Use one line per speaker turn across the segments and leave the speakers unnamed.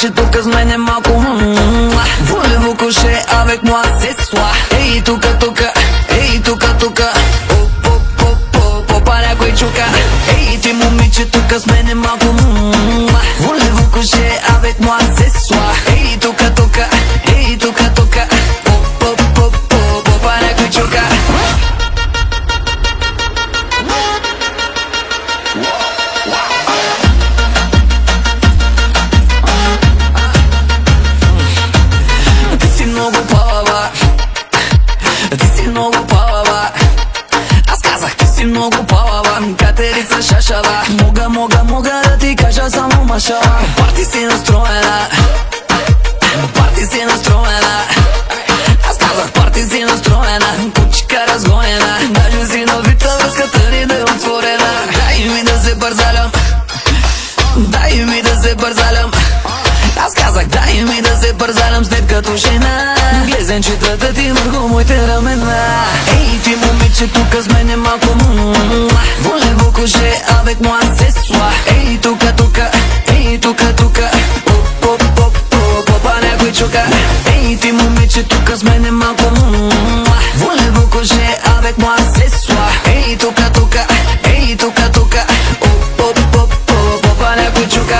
момиче тука с мене малко Voulez-vous coucher avec moi ce soir? Ей, тука, ей, тука Попа някой чука. Ей, ти момиче тука с мене малко Voulez-vous coucher avec moi ce soir? Ей, тука, ей, тука Попа някой чука. Аз казах, ти си много палава, Катерица Шашава. Мога да ти кажа само машала. Парти си настроена, Аз казах, парти си настроена, кучка разгонена. Даже си навита, връзката ни да е отворена. Дай ми да се бързалям, Аз казах, дай ми да се бързалям след като жена. Глезенчетата ти върху моите рамена. Ей, ти момиче тука с мене малко Voulez-vous coucher avec moi ce soir? Ей, тука, ей, тука Попа някой чука. Ей, ти момиче тука с мене малко Voulez-vous coucher avec moi ce soir? Ей, тука, ей, тука Попа някой чука.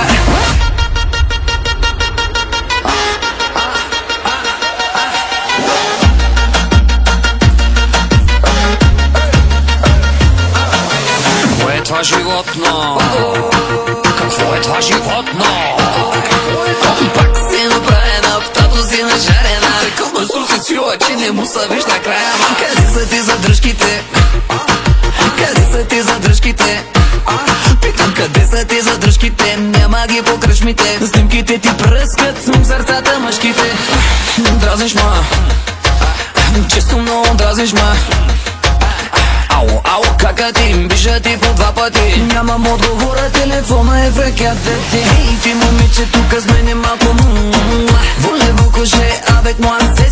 Това животно, какво е това животно? Пак си направена, автото си нажарена. Такъв мъжур се чува, че не му са виж накрая. Къде са ти задръжките? Питам, къде са ти задръжките? Няма ги по кръчмите. Снимките ти пръскат в сърцата мъжките. Дразниш ма, често много дразниш ма. Ало, кака ти, биша ти по два пъти. Нямам отговора, телефона е в ръката ти. Ей, ти момиче тука с мене малко Voulez-vous coucher avec moi ce